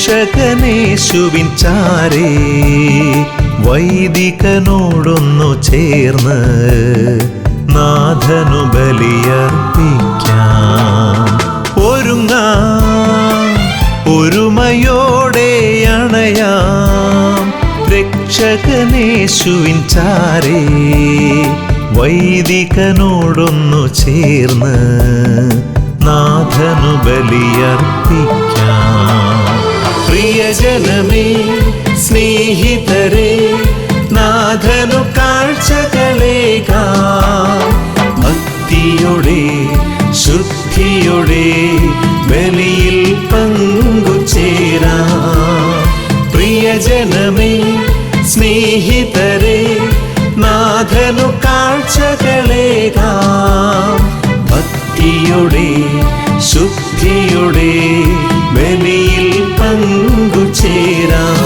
രക്ഷകനേശുവിൻ ചാരേ വൈദികനോടൊന്നു ചേർന്ന് നാഥനു ബലിയർപ്പിക്കാം. ഒരുമയോടെ അണയാം രക്ഷകനേശുവിൻ ചാരേ വൈദികനോടൊന്നു ചേർന്ന് നാഥനു ബലിയർപ്പിക്കാം. പ്രിയജനമേ, സ്നേഹിതരെ, നാഥനു കാഴ്ചകളേകാം. ഭക്തിയോടെ ശുദ്ധിയോടെ ബലിയിൽ പങ്കുചേരാം. പ്രിയജനമേ, സ്നേഹിതരെ, നാഥനു കാഴ്ചകളേകാം. ഭക്തിയോടെ ശുദ്ധിയോടെ ബലിയിൽ പങ്കുചേരാം.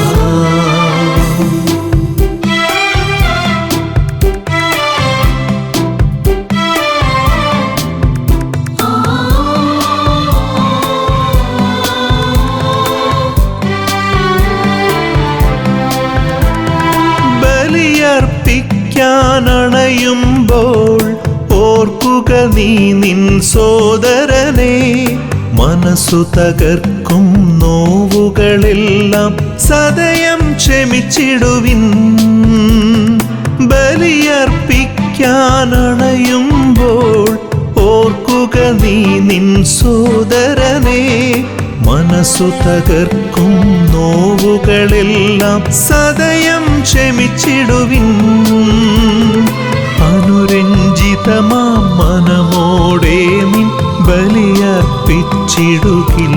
ബലിയർപ്പിക്കാനണയുമ്പോൾ ഓർക്കുക നീ നിൻ സോദരനെ. മനസ്സു തകർക്കും നോവുകളെല്ലാം സദയം ക്ഷമിച്ചിടുവിൻ. ബലിയർപ്പിക്കാനണയുമ്പോൾ ഓർക്കുക നീ നിൻ സോദരനെ. മനസ്സു തകർക്കും നോവുകളെല്ലാം സദയം ക്ഷമിച്ചിടുവിൻ. അനുരഞ്ജിതമാം മനമോടെ നിൻ ബലിയർപ്പിച്ചിടുകിൽ.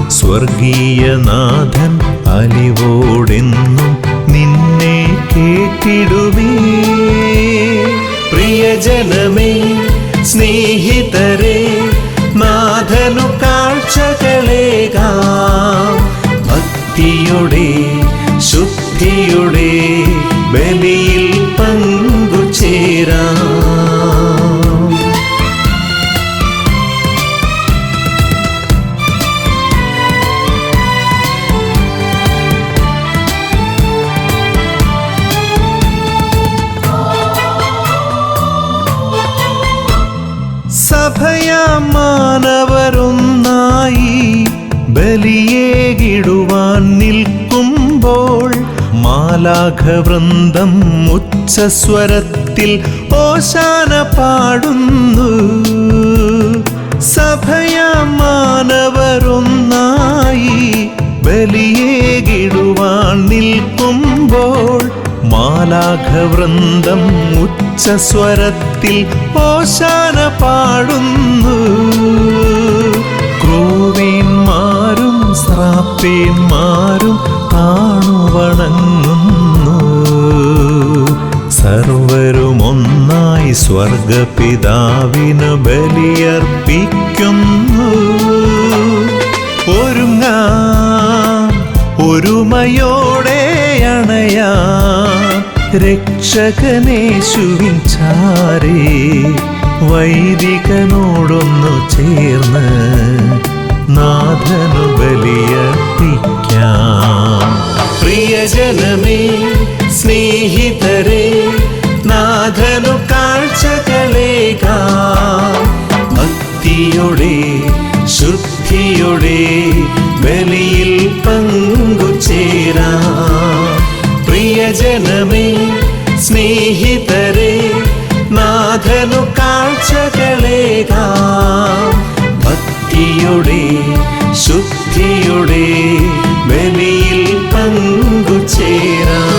സ്വർഗീയനാഥൻ അലിവോടെന്നും നിന്നെ കേട്ടിടുമേ. പ്രിയജനമേ, സ്നേഹിതരെ, നാഥനു കാഴ്ചകളേകാം. ഭക്തിയോടെ ശുദ്ധിയോടെ ബലിയിൽ പങ്കുചേരാം. സഭയാം മാനവരൊന്നായി ബലിയേകിടുവാൻ നിൽക്കുമ്പോൾ മാലാഖവൃന്ദം ഉച്ചസ്വരത്തിൽ ഓശാന പാടുന്നു. സഭയാം മാനവരൊന്നായി ബലിയേകിടുവാൻ നിൽക്കുമ്പോൾ മാലാഖവൃന്ദം ഉച്ചസ്വരത്തിൽ ഓശാന പാടുന്നു. ക്രൂവേന്മാരും ശ്രാപ്പേന്മാരും താണുവണങ്ങുന്നു. സർവരും ഒന്നായി സ്വർഗപിതാവിന് ബലിയർപ്പിക്കുന്നു. ഒരുമയോടെ അണയാം രക്ഷകനേശുവിൻ ചാരേ വൈദികനോടൊന്നു ചേർന്ന് നാഥനു ബലിയർപ്പിക്കാം. പ്രിയജനമേ, സ്നേഹിതരെ, നാഥനു കാഴ്ചകളേകാം. ഭക്തിയോടെ ശുദ്ധിയോടെ ബലിയിൽ പങ്കുചേരാം. പ്രിയജനമേ, സ്നേഹിതരെ, നാഥനു കാഴ്ചകളേകാം. ഭക്തിയോടെ ശുദ്ധിയോടെ ബലിയിൽ പങ്കുചേരാം.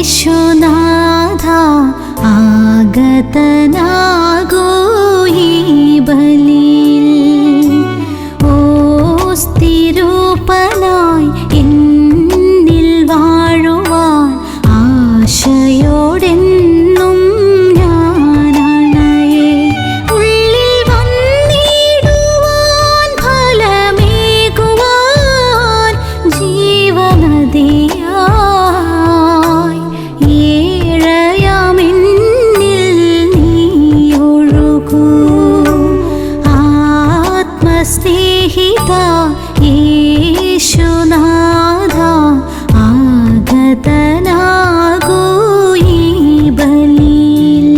യേശുനാഥ ആഗതനാകൂ ഈ ബലിയിൽ. ഓസ്തിരൂപനായി എന്നിൽ വാഴുവാൻ ആശയോടെന്നും ഞാനണയേ. ഉള്ളിൽ വന്നിടുവാൻ ഫലമേകുവാൻ ജീവനദിയായി ഏഴയാമെന്നിൽ നീയൊഴുകൂ. ആത്മസ്നേഹിത യേശുനാഥ ആഗതനാകൂ ഈ ബലിയിൽ.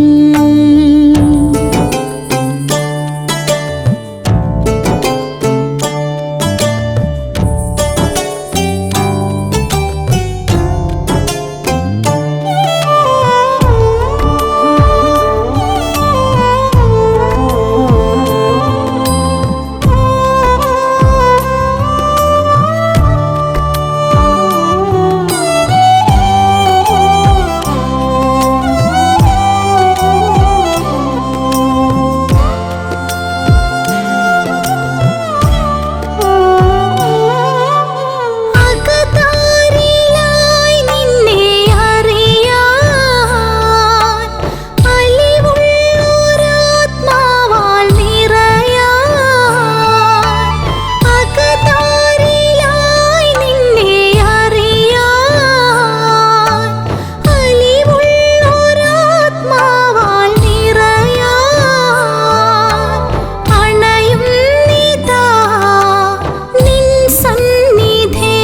അകതാരിലായി നിന്നെ അറിയാൻ അലിവുള്ളൊരാത്മാവാൽ നിറയാൻ. അകതാരിലായി നിന്നെ അറിയാൻ അലിവുള്ളൊരാത്മാവാൽ നിറയാൻ. അണയും നിതാ നിൻ സന്നിധേ,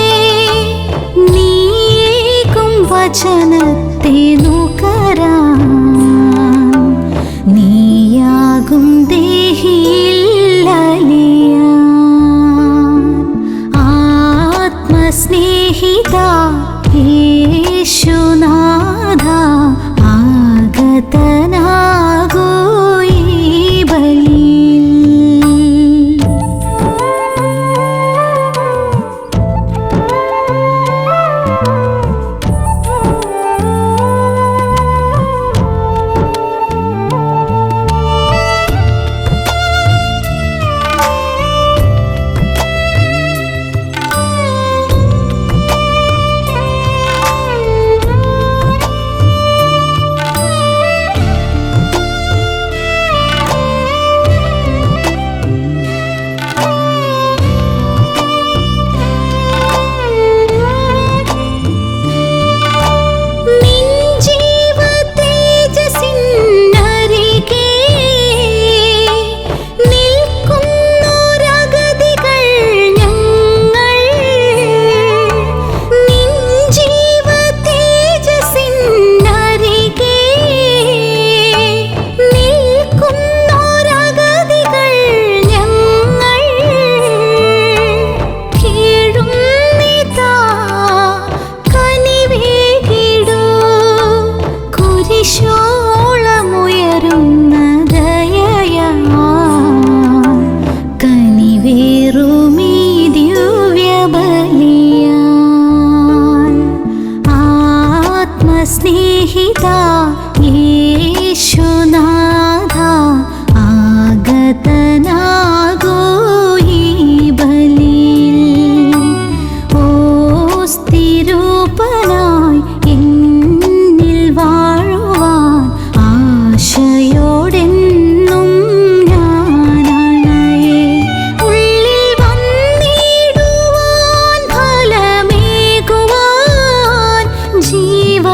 നീയേകും വചനത്തെ നുകരാൻ. നീയാകും ദേഹിയിൽ അലിയാൻ. ആത്മസ്നേഹിത യേശുനാഥ ആഗതനാകൂ ഈ ബലിയിൽ. നിൻ ജീവതേജസ്സിനരികെ നിൽക്കുന്നൊരഗതികൾ ഞങ്ങൾ. നിൻ ജീവതേജസ്സിനരികെ നിൽക്കുന്നൊരഗതികൾ ഞങ്ങൾ. കീഴുന്നിതാ കനിവേകിടൂ. കുരിശോളമുയരുന്ന ദയയാൽ കനിവേറുമീ ദിവ്യബലിയാൽ. ആത്മസ്നേഹിത യേശുനാഥ ആഗതനാകൂ ഈ ബലിയിൽ. ഓസ്തിരൂപനായി എന്നിൽ വാഴുവാൻ ആശയോടെന്നും ഞാനണയേ. ഉള്ളിൽ വന്നിടുവാൻ ഫലമേകുവാൻ ജീവനദിയായി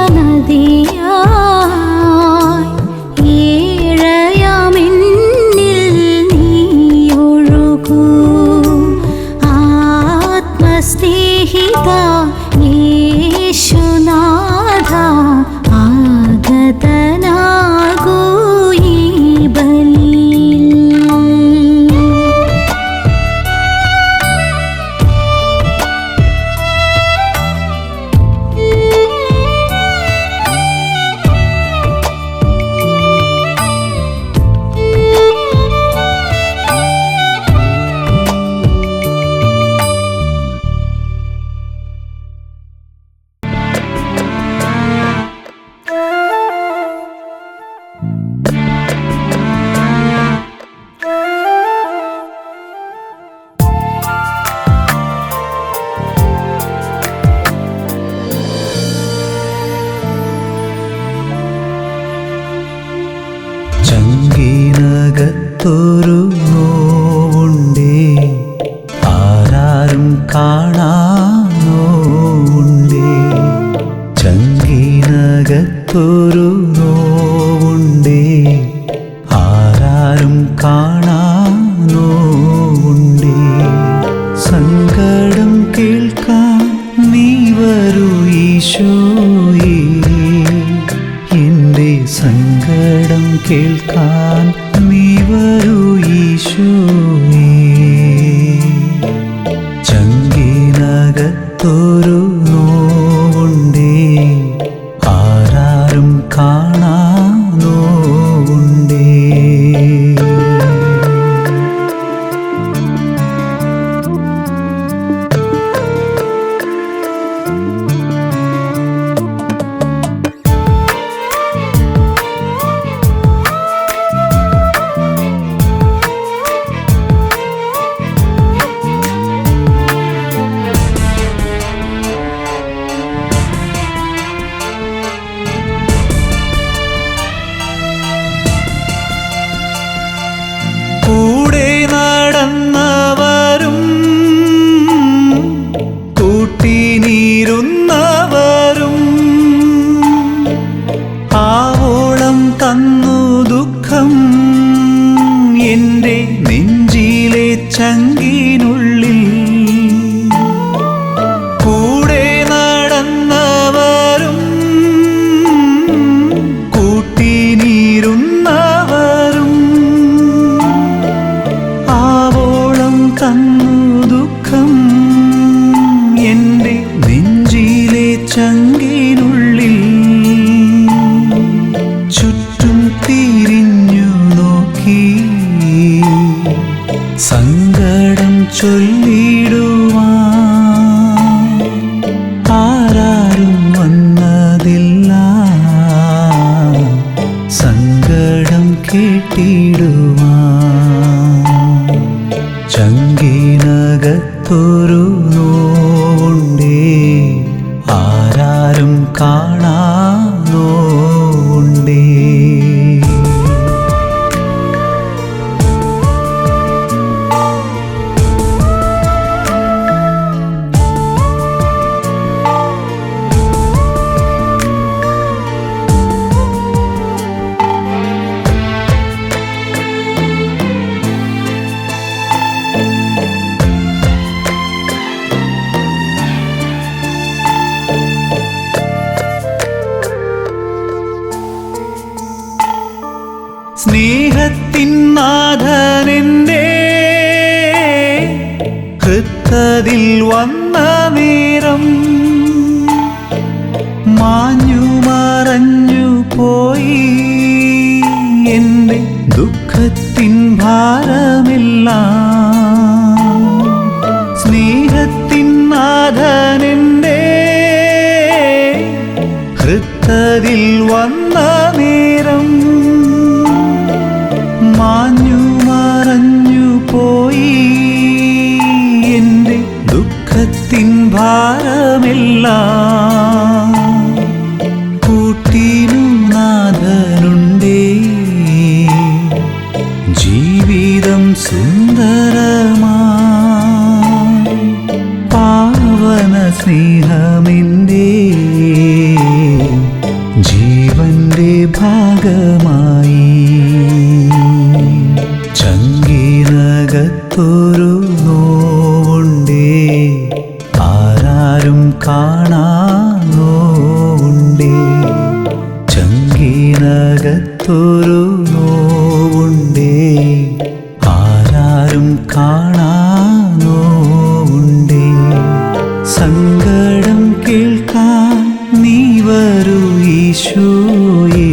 ഏഴയാമെന്നിൽ നീയൊഴുകൂ. ആത്മസ്നേഹിത യേശുനാഥ ആഗതനാകൂ ഈ ബലിയിൽ. ചങ്കിനകത്തൊരു നോവുണ്ടേ, ആരാരും കാണാ നോവുണ്ടേ. ചങ്കിനകത്തൊരു നോവുണ്ടേ, ആരാരും കാണാ നോവുണ്ടേ. സങ്കടം കേൾക്കാൻ നീ വരൂ ഈശോയേ, എൻ്റെ സങ്കടം കേൾക്കാൻ നീ വരൂ ഈശോയേ. ചങ്കിനകത്തൊരു നോവുണ്ടേ, ആരാരും കാണാ നോവുണ്ടേ. കൂടെ നടന്നവരും കൂട്ടിനീരുന്നവരും ആവോളം തന്നു ദുഃഖം എൻ്റെ നെഞ്ചിലെ ചങ്കിനുള്ളിൽ. കൂടെ നടന്നവരും കൂട്ടിനീരുന്നവരും ആവോളം തന്നു ദുഃഖം എൻ്റെ നെഞ്ചിലെ ചങ്കിനുള്ളിൽ. ചുറ്റും തിരിഞ്ഞു നോക്കി സങ്കടം ചൊല്ലിടുവാൻ ആരാരും വന്നതില്ല, സങ്കടം കേട്ടിടുവാൻ. ചങ്കിനകത്തൊരു നോവുണ്ടേ, ആരാരും കാണാ നോവുണ്ടേ. സ്നേഹത്തിൻ നാഥനെൻ്റെ ഹൃത്തതിൽ വന്ന നേരം മാഞ്ഞു മറഞ്ഞു പോയി എൻ്റെ ദുഃഖത്തിൻ ഭാരമെല്ലാം. സ്നേഹത്തിൻ നാഥനെൻ്റെ ഹൃത്തതിൽ വന്ന നേരം മാഞ്ഞു മറഞ്ഞു പോയി എൻ്റെ ദുഃഖത്തിൻ ഭാരമെല്ലാം. കൂട്ടിനു നാഥനുണ്ടേ, ജീവിതം സുന്ദരമായി. പാവന സ്നേഹമെൻ്റെ ജീവന്റെ ഭാഗമായി. ചങ്കിനകത്തൊരു നോവുണ്ടേ, ആരാരും കാണാ നോവുണ്ടേ. ചങ്കിനകത്തൊരു നോവുണ്ടേ, ആരാരും കാണാ നോവുണ്ടേ. സങ്കടം കേൾക്കാൻ നീ വരൂ ഈശോയേ,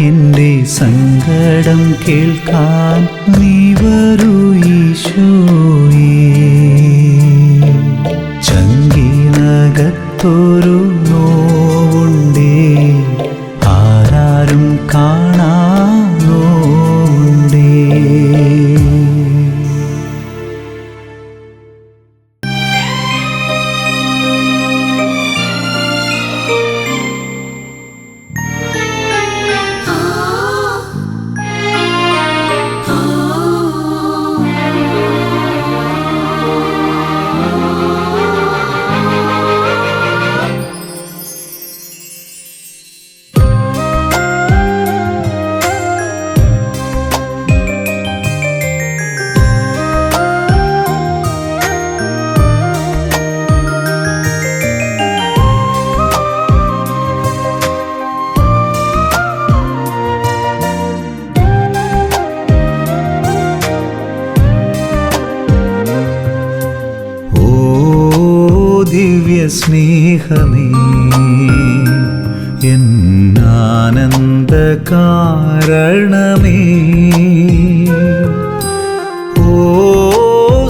എൻ്റെ സങ്കടം കേൾക്കാൻ നീ വരൂ ഈശോയേ. ചങ്കിനകത്തൊരു നോവുണ്ടേ, ആരാരും കാണാ നോവുണ്ടേ. സ്നേഹമേ എന്നാനന്ദ കാരണമേ ഓ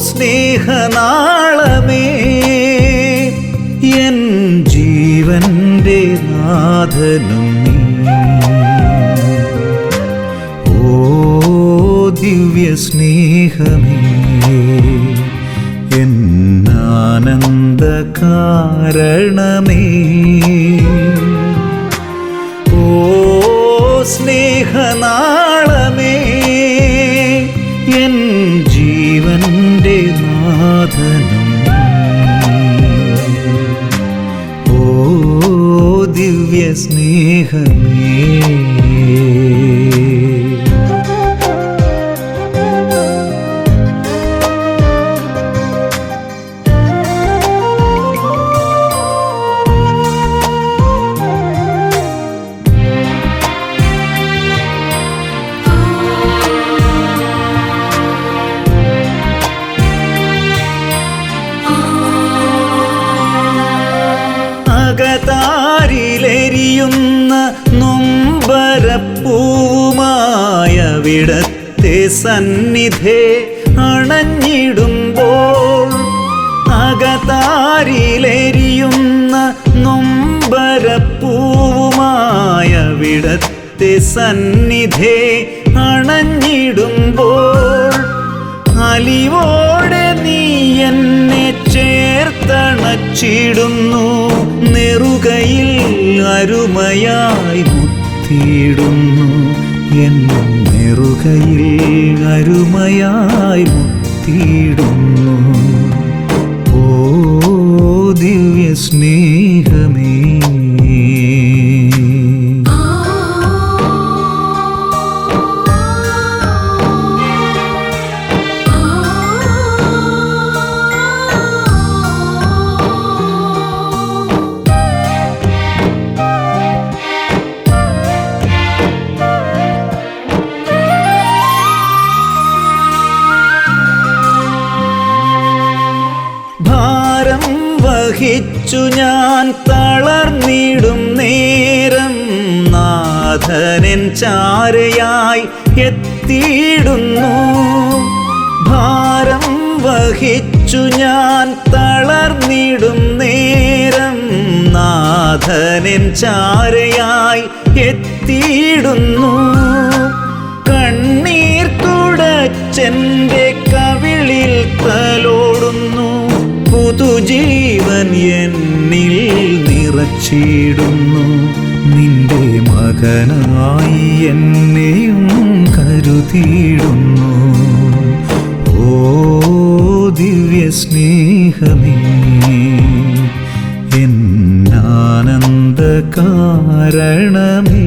സ്നേഹനാളമേ എൻ ജീവന്റെ നാഥനും നീ ഓ ദിവ്യ സ്നേഹമേ എന്നാനന്ദ കാരണമേ ഓ സ്നേഹനാളമേ എൻ ജീവന്റെ നാഥനും ഓ ദിവ്യ സ്നേഹമേ അകതാരിലെരിയുന്ന നൊമ്പരപ്പൂവുമായവിടത്തെ സന്നിധേ അണഞ്ഞിടുമ്പോൾ അകതാരിലെരിയുന്ന നൊമ്പരപ്പൂവുമായവിടത്തെ സന്നിധേ അണഞ്ഞിടുമ്പോൾ അലിവോടെ നീ എന്നെ ചേർത്തണച്ചിടുന്നു നെറുകയിൽ അരുമയായി മുത്തിയിടുന്നു എൻ നെറുകയിൽ അരുമയായി മുത്തിയിടുന്നു ഓ ദിവ്യ സ്നേഹമേ വഹിച്ചു ഞാൻ തളർന്നിടും നേരം നാഥനൻ ചാരയായി എത്തിയിടുന്നു ഭാരം വഹിച്ചു ഞാൻ തളർന്നിടും നേരം നാഥനൻ ചാരയായി എത്തിയിടുന്നു കണ്ണീർ തുടച്ചെൻ്റെ കവിളിൽ തലോടുന്നു പുതുജീവൻ എന്നിൽ നിറച്ചിടുന്നു നിന്റെ മകനായി എന്നെയും കരുതിയിടുന്നു ഓ ദിവ്യ സ്നേഹമേ എന്നാനന്ദ കാരണമേ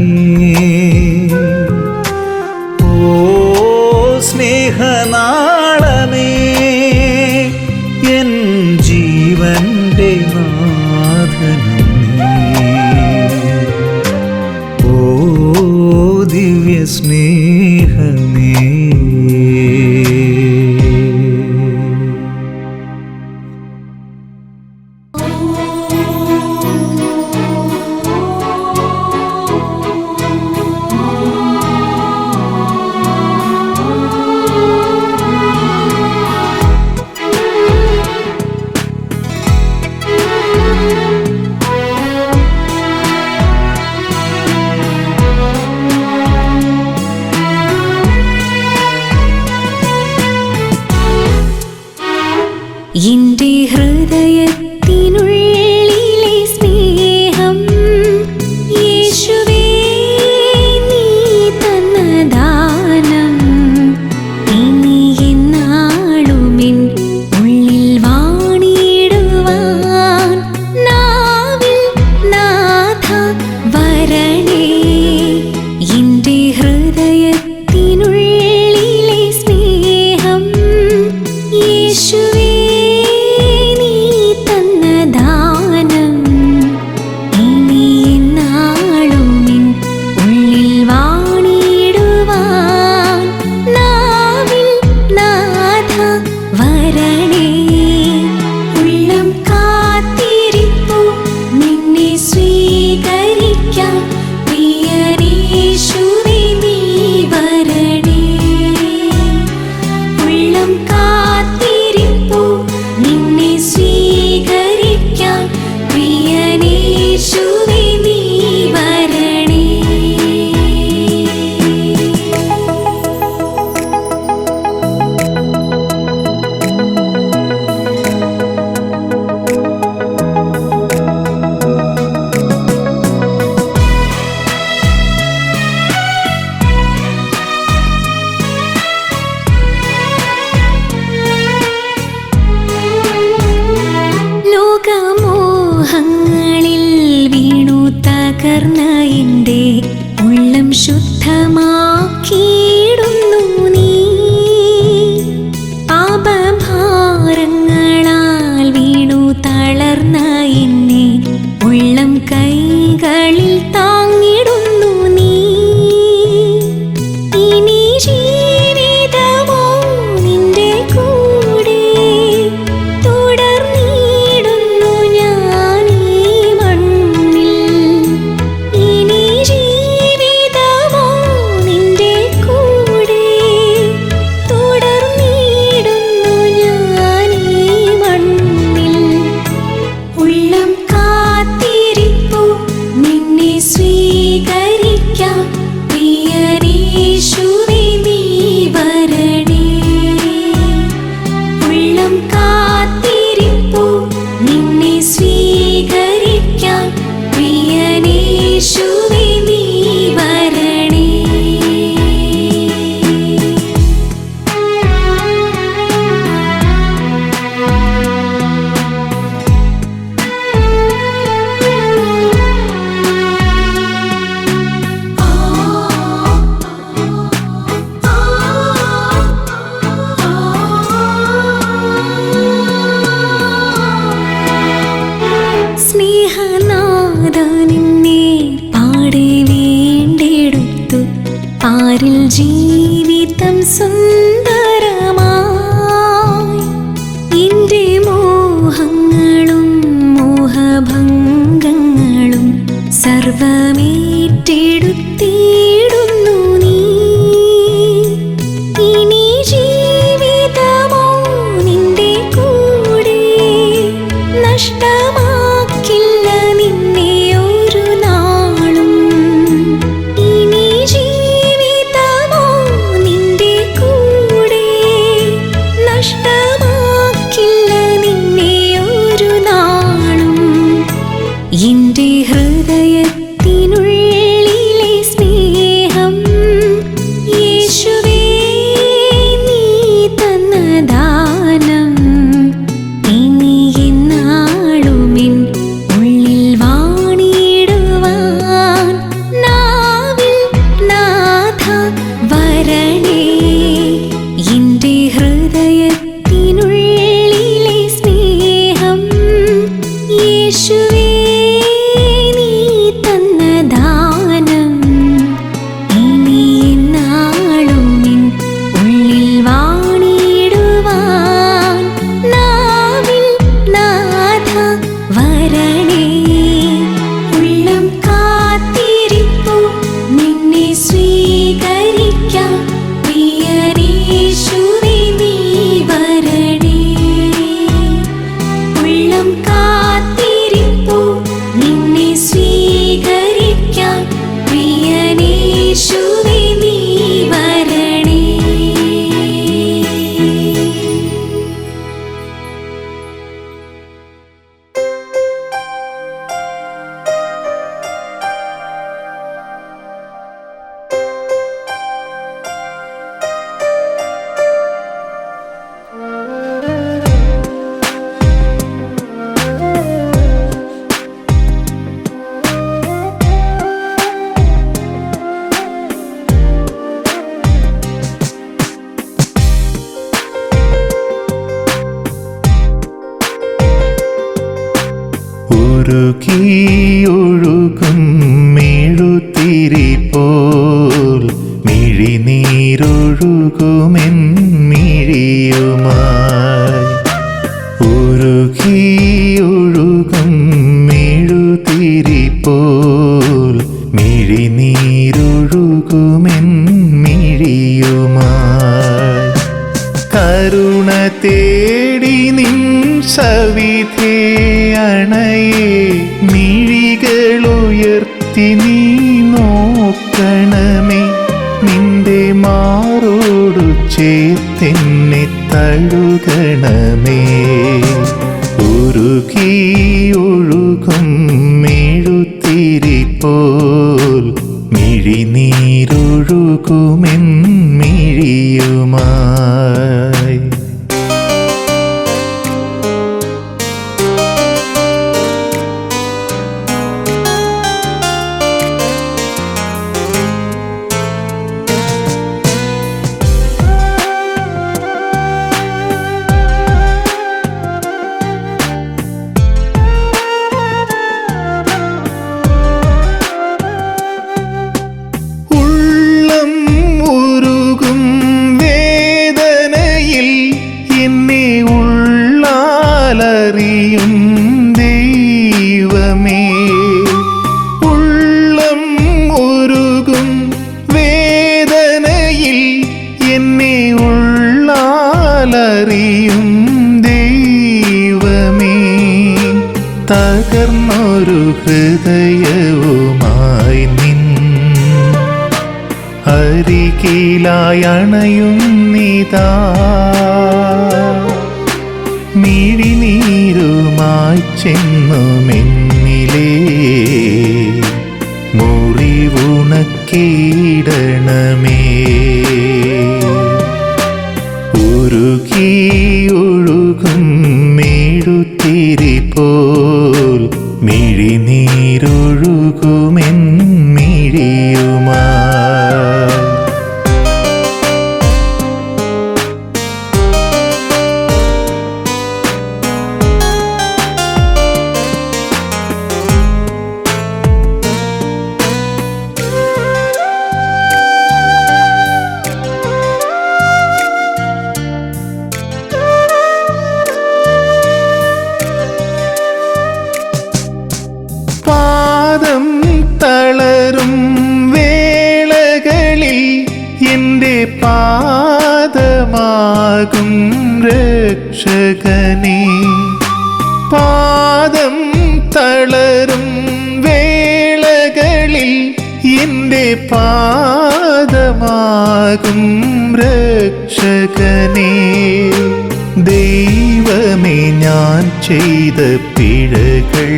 ഓ സ്നേഹനാളമേ എൻ ജീവന്റെ നാഥനും നീ ഓ ദിവ്യ സ്നേഹമേ നീ വരണേ. ഉള്ളം കാത്തിരിപ്പു നിന്നെ സ്വീകരിക്കാൻ പ്രിയനേശുവേ നീ വരണേ. ലോകമോഹങ്ങളിൽ വീണു തകർന്ന എൻ്റെ ഉള്ളം ശുദ്ധമാക്കിയിടുന്നു നീ. പാപഭാരങ്ങളാൽ വീണു തളർന്ന എന്നെ ഉള്ളം കൈകളിൽ താങ്ങിടുന്നു നീ. ഇനി ജീവിതമോ നിന്റെ കൂടെ തുടർന്നിടുന്നു ഞാൻ ഈ മണ്ണിൽ. ഇനി ജീവിതമോ നിന്റെ കൂടെ തുടർന്നിടുന്നു ഞാൻ ഈ മണ്ണിൽ. ഉള്ളം കാത്തിരിപ്പു നിന്നെ സ്വീകരിക്കാം പ്രിയനേശുവേ നീ വരണേ. ഉള്ളം കാത്തിരിപ്പു നിന്നെ സ്വീകരിക്കാം പ്രിയനേശുവേ നീ വരണേ. സ്നേഹനാഥ നിന്നെ പാടെ വീണ്ടെടുത്തു പാരിൽ ജീവിതം സുന്ദരമായി. എൻ്റെ മോഹങ്ങളും മോഹഭംഗങ്ങളും സർവമേറ്റെടുത്തിടുന്നു നീ. ഇനി ജീവിതമോ നിന്റെ കൂടെ നഷ്ടമാക്കില്ല നിന്നെ ഒരു നാളും. ഇനി ജീവിതമോ നിന്റെ കൂടെ നഷ്ടമാക്കില്ല നിന്നെ ഒരു നാളും. എൻ്റെ ഹൃദയത്തിനുള്ളിലെ സ്നേഹ മിഴിയുമായി കരുണ തേടി നിൻ സവിധേ അണയേ മിഴികളുയർത്തി നീ നോക്കണമേ നിന്റെ മാറോടു ചേർത്തെന്നെ തഴുകണമേ ഉരുകി ഒഴുകും മെഴുത്തിരി പോൽ മിഴിനീരൊഴുകുമെൻ മിഴിയുമായി അറിയും ദൈവമേ ഉള്ളം ഉരുകും വേദനയിൽ എന്നെ ഉള്ളാലറിയും ദൈവമേ തകർന്നൊരു ഹൃദയവുമായി നിൻ അരികിലായി അണയുന്നിതാ മിഴിനീരുമായി ചെന്നുമെന്നിലേ മുറിവുണക്കിയിടണമേ ഉരുകി ഒഴുകും മെഴുത്തിരി പോൽ മിഴിനീരൊഴുകുമെൻ മിഴിയുമായി തളരും വേളകളിൽ എൻ്റെ പാദമാകും രക്ഷകനേ പാദം തളരും വേളകളിൽ എൻ്റെ പാദമാകും രക്ഷകനേ ദൈവമേ ഞാൻ ചെയ്ത പിഴകൾ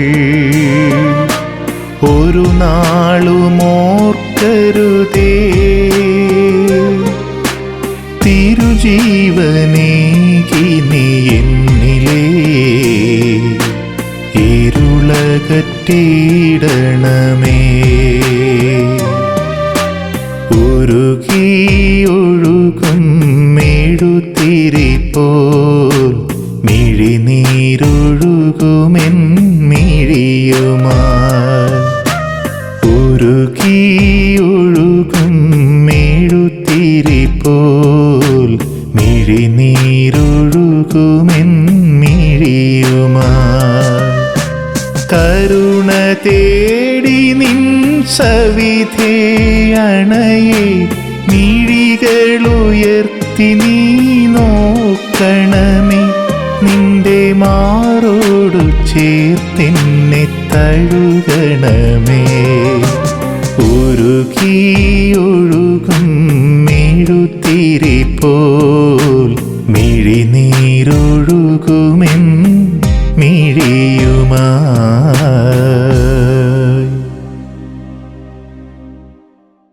ഒരു നാളുമോർക്കരുതേ തിരുജീവനേകി നീ എന്നിലേ ഇരുളകറ്റിയിടണമേ ഉരുകി ഒഴുകും മെഴുത്തിരി പോൽ മിഴിനീരൊഴുകുമെൻ മിഴിയുമായി ഉരുകി ഒഴുകും മെഴുത്തിരി പോൽ മിഴിനീരൊഴുകുമെൻ മിഴിയുമായി കരുണ തേടി നിൻ സവിധേ അണയേ മിഴികളുയർത്തി നീ നോക്കണമേ നിന്റെ മാറോടു ചേർത്തെന്നെ തഴുകണമേ ഉരുകി